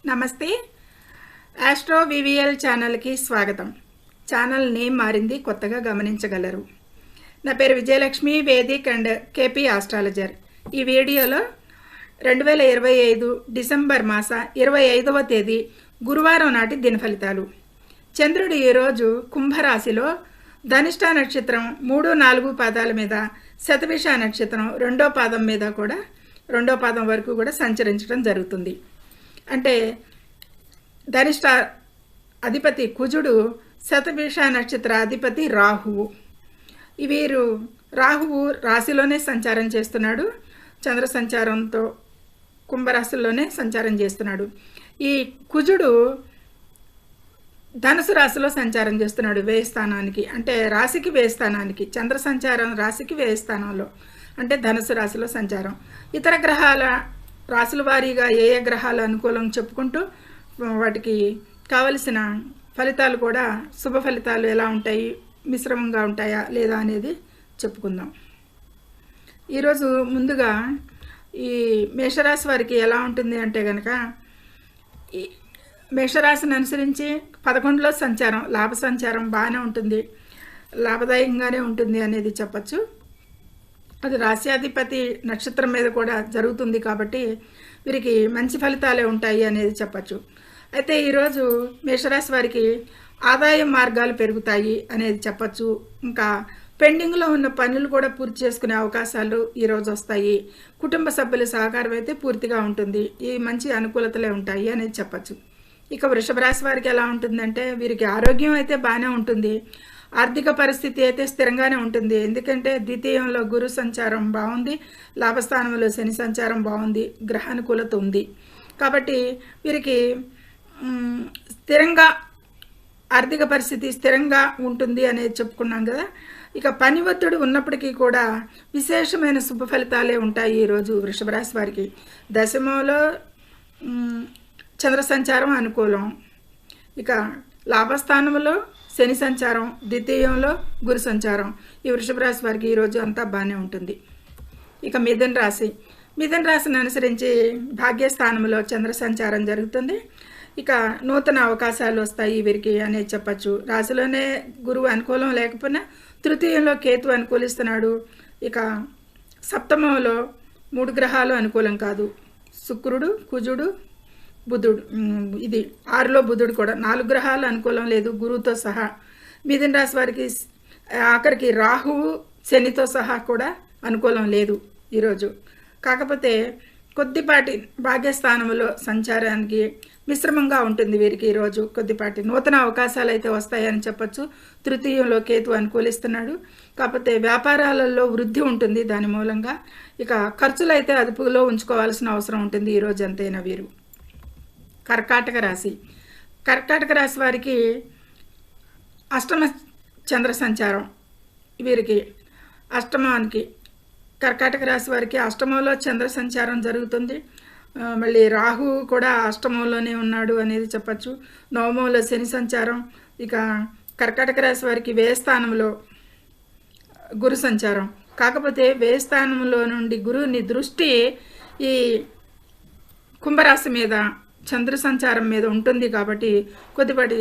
నమస్తే. Astro VVL ఛానల్కి స్వాగతం. ఛానల్ నేమ్ మారింది, కొత్తగా గమనించగలరు. నా పేరు Vijayalakshmi, Vedic and KP astrologer. ఈ వీడియోలో 2025 డిసెంబర్ మాస 25వ తేదీ గురువారం నాటి దిన ఫలితాలు. చంద్రుడు ఈరోజు కుంభరాశిలో ధనిష్ట నక్షత్రం 3-4 పాదాల మీద, శతభిష నక్షత్రం 2వ పాదం మీద కూడా 2వ పాదం వరకు కూడా సంచరించడం జరుగుతుంది. అంటే ధనిష్ట అధిపతి కుజుడు, శతభిష నక్షత్ర అధిపతి రాహువు. వీరు రాహువు రాశిలోనే సంచారం చేస్తున్నాడు. చంద్ర సంచారంతో కుంభరాశిలోనే సంచారం చేస్తున్నాడు. ఈ కుజుడు ధనుసు రాశిలో సంచారం చేస్తున్నాడు, వ్యయ స్థానానికి, అంటే రాశికి వ్యయ స్థానానికి. చంద్ర సంచారం రాశికి వ్యయ స్థానంలో, అంటే ధనుసు రాశిలో సంచారం. ఇతర గ్రహాల రాశుల వారీగా ఏ ఏ గ్రహాలు అనుకూలం చెప్పుకుంటూ వాటికి కావలసిన ఫలితాలు కూడా, శుభ ఫలితాలు ఎలా ఉంటాయి, మిశ్రమంగా ఉంటాయా లేదా అనేది చెప్పుకుందాం. ఈరోజు ముందుగా ఈ మేషరాశి వారికి ఎలా ఉంటుంది అంటే కనుక, ఈ మేషరాశిని అనుసరించి 11లో సంచారం, లాభ సంచారం బాగానే ఉంటుంది, లాభదాయకంగానే ఉంటుంది అనేది చెప్పచ్చు. అది రాశ్యాధిపతి నక్షత్రం మీద కూడా జరుగుతుంది కాబట్టి వీరికి మంచి ఫలితాలే ఉంటాయి అనేది చెప్పచ్చు. అయితే ఈరోజు మేషరాశి వారికి ఆదాయ మార్గాలు పెరుగుతాయి అనేది చెప్పచ్చు. ఇంకా పెండింగ్లో ఉన్న పనులు కూడా పూర్తి చేసుకునే అవకాశాలు ఈరోజు వస్తాయి. కుటుంబ సభ్యుల సహకారం అయితే పూర్తిగా ఉంటుంది. ఈ మంచి అనుకూలతలే ఉంటాయి అనేది చెప్పచ్చు. ఇక వృషభ రాశి వారికి ఎలా ఉంటుందంటే, వీరికి ఆరోగ్యం అయితే బాగానే ఉంటుంది, ఆర్థిక పరిస్థితి అయితే స్థిరంగానే ఉంటుంది. ఎందుకంటే ద్వితీయంలో గురు సంచారం బాగుంది, లాభస్థానంలో శని సంచారం బాగుంది, గ్రహానుకూలత ఉంది. కాబట్టి వీరికి స్థిరంగా ఆర్థిక పరిస్థితి స్థిరంగా ఉంటుంది అనేది చెప్పుకున్నాం కదా. ఇక పని ఒత్తిడి ఉన్నప్పటికీ కూడా విశేషమైన శుభ ఫలితాలే ఉంటాయి ఈరోజు వృషభ రాశి వారికి. దశమంలో చంద్ర సంచారం అనుకూలం, ఇక లాభస్థానంలో శని సంచారం, ద్వితీయంలో గురు సంచారం. ఈ వృషభ రాశి వారికి ఈరోజు అంతా బాగానే ఉంటుంది. ఇక మిథున రాశిని అనుసరించి భాగ్యస్థానంలో చంద్ర సంచారం జరుగుతుంది. ఇక నూతన అవకాశాలు వస్తాయి వీరికి అనేది చెప్పచ్చు. రాశిలోనే గురువు అనుకూలం లేకపోయినా తృతీయంలో కేతు అనుకూలిస్తున్నాడు. ఇక సప్తమంలో 3 గ్రహాలు అనుకూలం కాదు, శుక్రుడు, కుజుడు, బుధుడు. ఇది 6లో బుధుడు కూడా, 4 గ్రహాలు అనుకూలం లేదు గురువుతో సహా. మిథున రాశి వారికి ఆఖరికి రాహువు, శనితో సహా కూడా అనుకూలం లేదు ఈరోజు. కాకపోతే కొద్దిపాటి భాగ్యస్థానంలో సంచారానికి మిశ్రమంగా ఉంటుంది వీరికి ఈరోజు. కొద్దిపాటి నూతన అవకాశాలు అయితే వస్తాయని చెప్పచ్చు. తృతీయంలో కేతు అనుకూలిస్తున్నాడు. కాకపోతే వ్యాపారాలలో వృద్ధి ఉంటుంది దాని మూలంగా. ఇక ఖర్చులు అయితే అదుపులో ఉంచుకోవాల్సిన అవసరం ఉంటుంది ఈరోజు అంతైనా. వీరు కర్కాటక రాశి వారికి అష్టమ చంద్ర సంచారం. వీరికి అష్టమానికి, కర్కాటక రాశి వారికి అష్టమంలో చంద్ర సంచారం జరుగుతుంది. మళ్ళీ రాహు కూడా అష్టమంలోనే ఉన్నాడు అనేది చెప్పచ్చు. నవమంలో శని సంచారం. ఇక కర్కాటక రాశి వారికి వ్యయస్థానంలో గురు సంచారం. కాకపోతే వ్యయస్థానంలో నుండి గురువుని దృష్టి ఈ కుంభరాశి మీద, చంద్ర సంచారం మీద ఉంటుంది కాబట్టి కొద్దిపాటి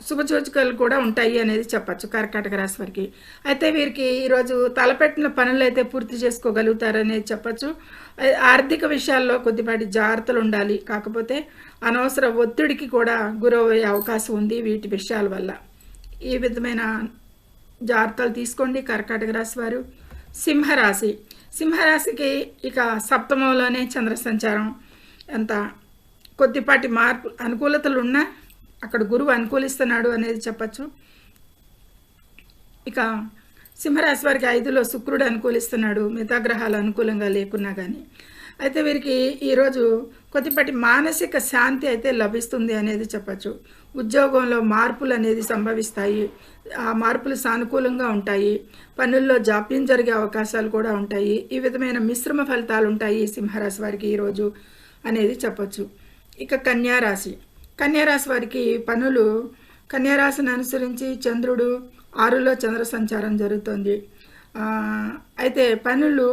శుభసూచకాలు కూడా ఉంటాయి అనేది చెప్పచ్చు కర్కాటక రాశి వారికి. అయితే వీరికి ఈరోజు తలపెట్టిన పనులు అయితే పూర్తి చేసుకోగలుగుతారనేది చెప్పచ్చు. ఆర్థిక విషయాల్లో కొద్దిపాటి జాగ్రత్తలు ఉండాలి. కాకపోతే అనవసర ఒత్తిడికి కూడా గురయ్యే అవకాశం ఉంది వీటి విషయాల వల్ల. ఈ విధమైన జాగ్రత్తలు తీసుకోండి కర్కాటక రాశి వారు. సింహరాశికి ఇక సప్తమంలోనే చంద్ర సంచారం. ఎంత కొద్దిపాటి మార్పు అనుకూలతలు ఉన్నా అక్కడ గురువు అనుకూలిస్తున్నాడు అనేది చెప్పచ్చు. ఇక సింహరాశి వారికి 5లో శుక్రుడు అనుకూలిస్తున్నాడు, మిగతా గ్రహాలు అనుకూలంగా లేకున్నా కానీ. అయితే వీరికి ఈరోజు కొద్దిపాటి మానసిక శాంతి అయితే లభిస్తుంది అనేది చెప్పచ్చు. ఉద్యోగంలో మార్పులు అనేది సంభవిస్తాయి, ఆ మార్పులు సానుకూలంగా ఉంటాయి. పనుల్లో జాప్యం జరిగే అవకాశాలు కూడా ఉంటాయి. ఈ విధమైన మిశ్రమ ఫలితాలు ఉంటాయి సింహరాశి వారికి ఈరోజు అనేది చెప్పచ్చు. ఇక కన్యారాశి వారికి పనులు, కన్యారాశిని అనుసరించి చంద్రుడు 6లో చంద్ర సంచారం జరుగుతుంది. అయితే పనులు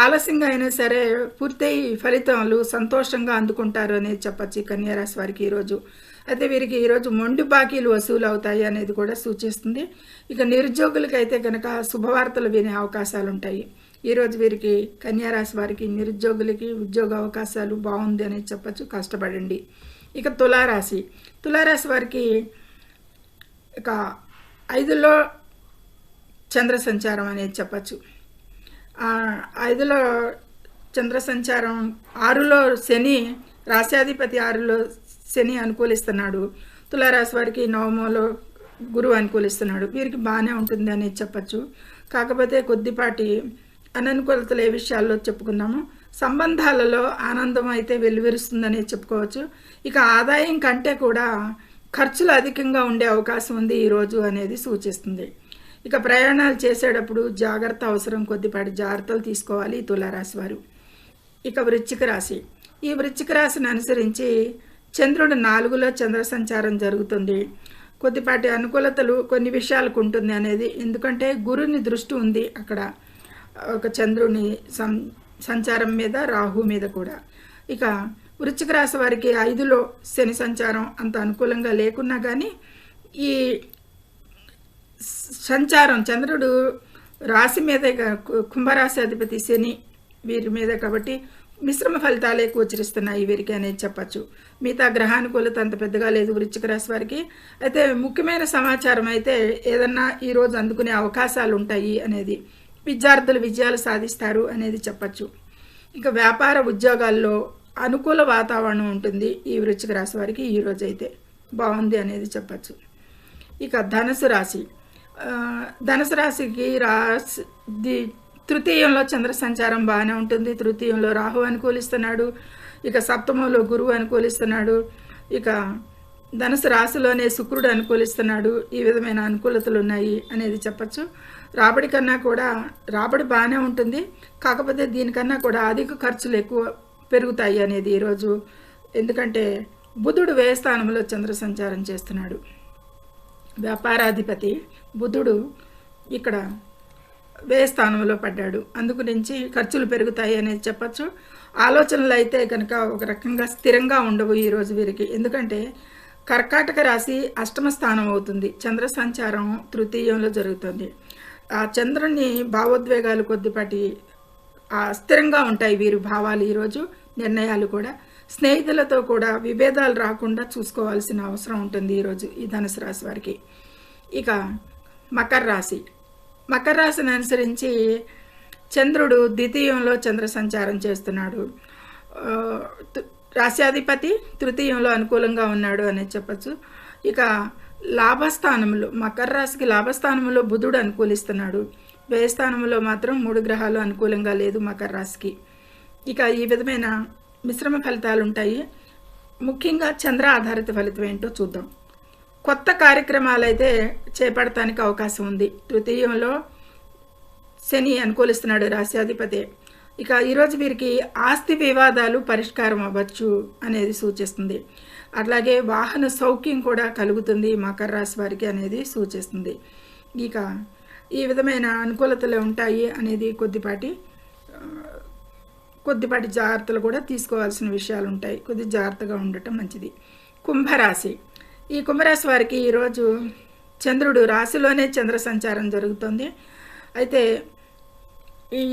ఆలస్యంగా అయినా సరే పూర్తయి ఫలితాలు సంతోషంగా అందుకుంటారు అనేది చెప్పచ్చు ఈ కన్యారాశి వారికి ఈరోజు. అయితే వీరికి ఈరోజు మొండి బాకీలు వసూలు అవుతాయి అనేది కూడా సూచిస్తుంది. ఇక నిరుద్యోగులకైతే కనుక శుభవార్తలు వినే అవకాశాలు ఉంటాయి. ఈరోజు వీరికి కన్యారాశి వారికి నిరుద్యోగులకి ఉద్యోగ అవకాశాలు బాగుంది అనేది చెప్పచ్చు. కష్టపడండి. ఇక తులారాశి వారికి ఇక 5లో చంద్ర సంచారం అనేది చెప్పచ్చు. 5లో చంద్ర సంచారం, 6లో శని, రాశ్యాధిపతి 6లో శని అనుకూలిస్తున్నాడు. తులారాశి వారికి నవమంలో గురువు అనుకూలిస్తున్నాడు. వీరికి బాగానే ఉంటుంది అనేది చెప్పచ్చు. కాకపోతే కొద్దిపాటి అననుకూలతలు ఏ విషయాల్లో చెప్పుకున్నాము. సంబంధాలలో ఆనందం అయితే వెలువరుస్తుందని చెప్పుకోవచ్చు. ఇక ఆదాయం కంటే కూడా ఖర్చులు అధికంగా ఉండే అవకాశం ఉంది ఈరోజు అనేది సూచిస్తుంది. ఇక ప్రయాణాలు చేసేటప్పుడు జాగ్రత్త అవసరం, కొద్దిపాటి జాగ్రత్తలు తీసుకోవాలి తులారాశి వారు. ఇక ఈ వృశ్చిక రాశిని అనుసరించి చంద్రుడు 4లో చంద్ర సంచారం జరుగుతుంది. కొద్దిపాటి అనుకూలతలు కొన్ని విషయాలకు ఉంటుంది అనేది, ఎందుకంటే గురుని దృష్టి ఉంది అక్కడ, ఒక చంద్రుని సంచారం మీద, రాహు మీద కూడా. ఇక వృశ్చిక రాశి వారికి 5లో శని సంచారం అంత అనుకూలంగా లేకున్నా కానీ ఈ సంచారం చంద్రుడు రాశి మీదే, కుంభరాశి అధిపతి శని వీరి మీద కాబట్టి మిశ్రమ ఫలితాలే గోచరిస్తున్నాయి వీరికి అనేది చెప్పచ్చు. మిగతా గ్రహానుకూలత అంత పెద్దగా లేదు వృశ్చిక రాశి వారికి. అయితే ముఖ్యమైన సమాచారం అయితే ఏదన్నా ఈరోజు అందుకునే అవకాశాలు ఉంటాయి అనేది, విద్యార్థులు విజయాలు సాధిస్తారు అనేది చెప్పచ్చు. ఇక వ్యాపార ఉద్యోగాల్లో అనుకూల వాతావరణం ఉంటుంది ఈ వృశ్చిక రాశి వారికి ఈరోజు అయితే బాగుంది అనేది చెప్పచ్చు. ఇక ధనుసు రాశికి తృతీయంలో చంద్ర సంచారం బాగానే ఉంటుంది. తృతీయంలో రాహు అనుకూలిస్తున్నాడు. ఇక సప్తమంలో గురువు అనుకూలిస్తున్నాడు. ఇక ధనుసు రాశిలోనే శుక్రుడు అనుకూలిస్తున్నాడు. ఈ విధమైన అనుకూలతలు ఉన్నాయి అనేది చెప్పచ్చు. రాబడి కన్నా కూడా రాబడి బాగానే ఉంటుంది. కాకపోతే దీనికన్నా కూడా అధిక ఖర్చులు ఎక్కువ పెరుగుతాయి అనేది ఈరోజు, ఎందుకంటే బుధుడు వ్యయ స్థానంలో చంద్ర సంచారం చేస్తున్నాడు. వ్యాపారాధిపతి బుధుడు ఇక్కడ వ్యయ స్థానంలో పడ్డాడు. అందుగురించి ఖర్చులు పెరుగుతాయి అనేది చెప్పచ్చు. ఆలోచనలు అయితే కనుక ఒక రకంగా స్థిరంగా ఉండవు ఈరోజు వీరికి, ఎందుకంటే కర్కాటక రాశి అష్టమ స్థానం అవుతుంది. చంద్ర సంచారం తృతీయంలో జరుగుతుంది. ఆ చంద్రుని భావోద్వేగాలు కొద్దిపాటి స్థిరంగా ఉంటాయి వీరి భావాలు ఈరోజు, నిర్ణయాలు కూడా. స్నేహితులతో కూడా విభేదాలు రాకుండా చూసుకోవాల్సిన అవసరం ఉంటుంది ఈరోజు ఈ ధనుసు రాశి వారికి. ఇక మకర రాశిని అనుసరించి చంద్రుడు ద్వితీయంలో చంద్ర సంచారం చేస్తున్నాడు. రాశ్యాధిపతి తృతీయంలో అనుకూలంగా ఉన్నాడు అనేది చెప్పచ్చు. ఇక లాభస్థానంలో మకర రాశికి లాభస్థానంలో బుధుడు అనుకూలిస్తున్నాడు. వ్యయస్థానంలో మాత్రం 3 గ్రహాలు అనుకూలంగా లేదు మకర రాశికి. ఇక ఈ విధమైన మిశ్రమ ఫలితాలు ఉంటాయి. ముఖ్యంగా చంద్ర ఆధారిత ఫలితం ఏంటో చూద్దాం. కొత్త కార్యక్రమాలు అయితే చేపడటానికి అవకాశం ఉంది. తృతీయంలో శని అనుకూలిస్తున్నాడు, రాశ్యాధిపతి. ఇక ఈరోజు వీరికి ఆస్తి వివాదాలు పరిష్కారం అవ్వచ్చు అనేది సూచిస్తుంది. అట్లాగే వాహన సౌఖ్యం కూడా కలుగుతుంది మకర రాశి వారికి అనేది సూచిస్తుంది. ఇక ఈ విధమైన అనుకూలతలు ఉంటాయి అనేది కొద్దిపాటి జాగ్రత్తలు కూడా తీసుకోవాల్సిన విషయాలు ఉంటాయి. కొద్ది జాగ్రత్తగా ఉండటం మంచిది. ఈ కుంభరాశి వారికి ఈరోజు చంద్రుడు రాశిలోనే చంద్ర సంచారం జరుగుతుంది. అయితే ఈ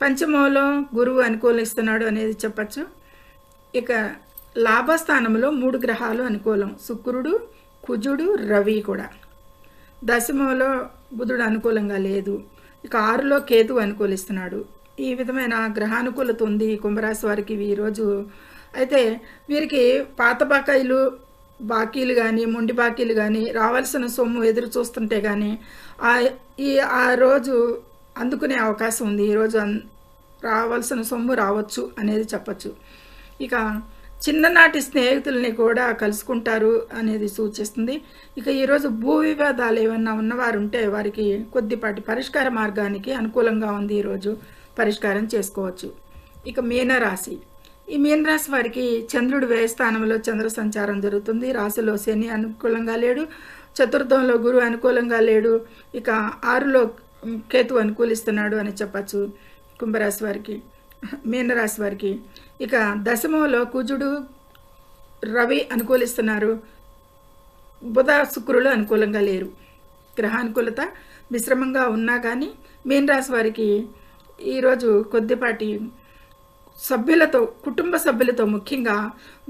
పంచమంలో గురువు అనుకూలిస్తున్నాడు అనేది చెప్పచ్చు. ఇక లాభస్థానంలో 3 గ్రహాలు అనుకూలం, శుక్రుడు, కుజుడు, రవి కూడా. దశమంలో బుధుడు అనుకూలంగా లేదు. ఇక 6లో కేతు అనుకూలిస్తున్నాడు. ఈ విధమైన గ్రహానుకూలత ఉంది కుంభరాశి వారికి ఈరోజు. అయితే వీరికి పాత బాకీలు కానీ, మొండి బాకీలు కానీ, రావాల్సిన సొమ్ము ఎదురు చూస్తుంటే కానీ ఆ రోజు అందుకునే అవకాశం ఉంది. ఈరోజు రావాల్సిన సొమ్ము రావచ్చు అనేది చెప్పచ్చు. ఇక చిన్ననాటి స్నేహితుల్ని కూడా కలుసుకుంటారు అనేది సూచిస్తుంది. ఇక ఈరోజు భూ వివాదాలు ఏమన్నా ఉన్నవారు ఉంటే వారికి కొద్దిపాటి పరిష్కార మార్గానికి అనుకూలంగా ఉంది. ఈరోజు పరిష్కారం చేసుకోవచ్చు. ఇక ఈ మీనరాశి వారికి చంద్రుడు వ్యయ స్థానంలో చంద్ర సంచారం జరుగుతుంది. రాశిలో శని అనుకూలంగా లేడు, చతుర్థంలో గురువు అనుకూలంగా లేడు, ఇక 6లో కేతు అనుకూలిస్తున్నాడు అని చెప్పచ్చు. కుంభరాశి వారికి, మీనరాశి వారికి. ఇక దశమంలో కుజుడు రవి అనుకూలిస్తున్నారు, బుధ శుక్రులు అనుకూలంగా లేరు. గ్రహానుకూలత మిశ్రమంగా ఉన్నా కానీ మీనరాశి వారికి ఈరోజు కొద్దిపాటి సభ్యులతో, కుటుంబ సభ్యులతో ముఖ్యంగా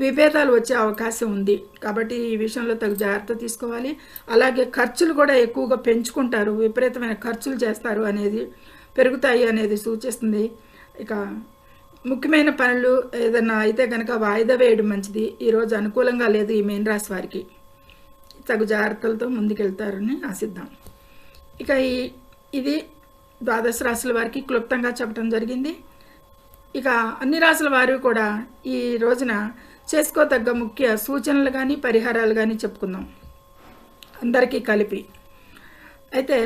విభేదాలు వచ్చే అవకాశం ఉంది. కాబట్టి ఈ విషయంలో తగు జాగ్రత్త తీసుకోవాలి. అలాగే ఖర్చులు కూడా ఎక్కువగా పెంచుకుంటారు, విపరీతమైన ఖర్చులు చేస్తారు అనేది, పెరుగుతాయి అనేది సూచిస్తుంది. ఇక ముఖ్యమైన పనులు ఏదైనా అయితే కనుక వాయిదా వేయడం మంచిది. ఈరోజు అనుకూలంగా లేదు ఈ మీనరాశి వారికి. తగు జాగ్రత్తలతో ముందుకెళ్తారని ఆశిద్దాం. ఇక ఇది ద్వాదశ రాశుల వారికి క్లుప్తంగా చెప్పడం జరిగింది. ఇక అన్ని రాశుల వారు కూడా ఈ రోజున చేసుకోదగ్గ ముఖ్య సూచనలు కానీ పరిహారాలు కానీ చెప్పుకుందాం అందరికీ కలిపి. అయితే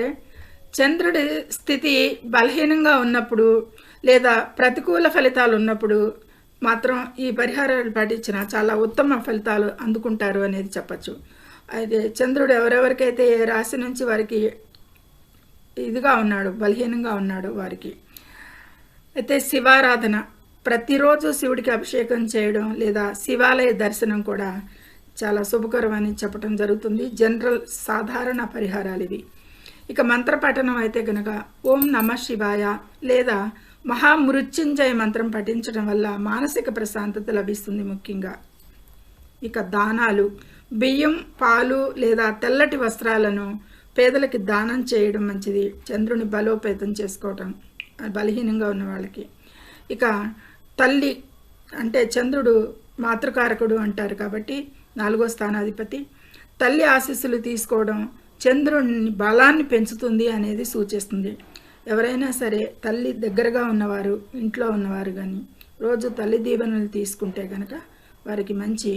చంద్రుడి స్థితి బలహీనంగా ఉన్నప్పుడు లేదా ప్రతికూల ఫలితాలు ఉన్నప్పుడు మాత్రం ఈ పరిహారాలు పాటించిన చాలా ఉత్తమ ఫలితాలు అందుకుంటారు అనేది చెప్పచ్చు. అయితే చంద్రుడు ఎవరెవరికైతే ఏ రాశి నుంచి వారికి ఇదిగా ఉన్నాడు, బలహీనంగా ఉన్నాడు వారికి అయితే శివారాధన, ప్రతిరోజు శివుడికి అభిషేకం చేయడం లేదా శివాలయ దర్శనం కూడా చాలా శుభకరం అని చెప్పడం జరుగుతుంది. జనరల్ సాధారణ పరిహారాలు ఇవి. ఇక మంత్రపఠనం అయితే కనుక ఓం నమః శివాయ లేదా మహామృత్యుంజయ మంత్రం పఠించడం వల్ల మానసిక ప్రశాంతత లభిస్తుంది ముఖ్యంగా. ఇక దానాలు, బియ్యం, పాలు లేదా తెల్లటి వస్త్రాలను పేదలకి దానం చేయడం మంచిది. చంద్రుని బలోపేతం చేసుకోవటం బలహీనంగా ఉన్న వాళ్ళకి. ఇక తల్లి అంటే చంద్రుడు మాతృకారకుడు అంటారు కాబట్టి 4వ స్థానాధిపతి. తల్లి ఆశీస్సులు తీసుకోవడం చంద్రుని బలాన్ని పెంచుతుంది అనేది సూచిస్తుంది. ఎవరైనా సరే తల్లి దగ్గరగా ఉన్నవారు, ఇంట్లో ఉన్నవారు కానీ రోజు తల్లి దీవెనలు తీసుకుంటే కనుక వారికి మంచి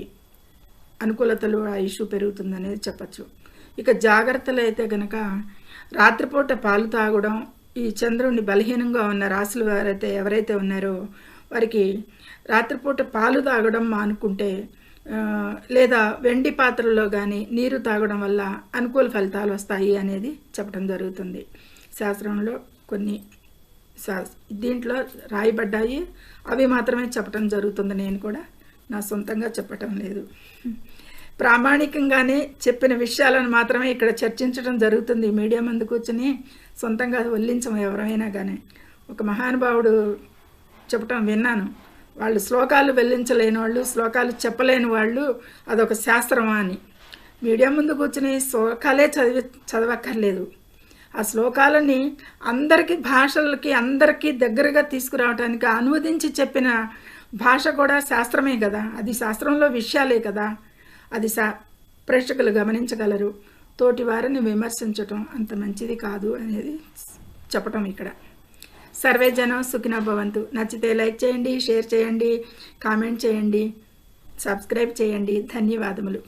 అనుకూలతలు, ఆయుష్ పెరుగుతుందనేది చెప్పచ్చు. ఇక జాగ్రత్తలు అయితే కనుక రాత్రిపూట పాలు తాగడం, ఈ చంద్రుని బలహీనంగా ఉన్న రాశుల వారైతే ఎవరైతే ఉన్నారో వారికి రాత్రిపూట పాలు తాగడం మానుకుంటే లేదా వెండి పాత్రలో కానీ నీరు తాగడం వల్ల అనుకూల ఫలితాలు వస్తాయి అనేది చెప్పడం జరుగుతుంది. శాస్త్రంలో కొన్ని దీంట్లో రాయబడ్డాయి, అవి మాత్రమే చెప్పడం జరుగుతుంది. నేను కూడా నా సొంతంగా చెప్పటం లేదు. ప్రామాణికంగానే చెప్పిన విషయాలను మాత్రమే ఇక్కడ చర్చించడం జరుగుతుంది. మీడియా ముందు కూర్చుని సొంతంగా వల్లించము ఎవరైనా కానీ. ఒక మహానుభావుడు చెప్పటం విన్నాను, వాళ్ళు శ్లోకాలు వెల్లించలేని వాళ్ళు, శ్లోకాలు చెప్పలేని వాళ్ళు అదొక శాస్త్రమా అని. మీడియా ముందు కూర్చుని శ్లోకాలే చదవక్కర్లేదు, ఆ శ్లోకాలని అందరికీ భాషలకి అందరికీ దగ్గరగా తీసుకురావడానికి అనువదించి చెప్పిన భాష కూడా శాస్త్రమే కదా, అది శాస్త్రంలో విషయాలే కదా, అది ప్రేక్షకులు గమనించగలరు. తోటి వారిని విమర్శించటం అంత మంచిది కాదు అనేది చెప్పటం ఇక్కడ. సర్వే జనం సుఖినో భవంతు. నచ్చితే లైక్ చేయండి, షేర్ చేయండి, కామెంట్ చేయండి, సబ్స్క్రైబ్ చేయండి. ధన్యవాదములు.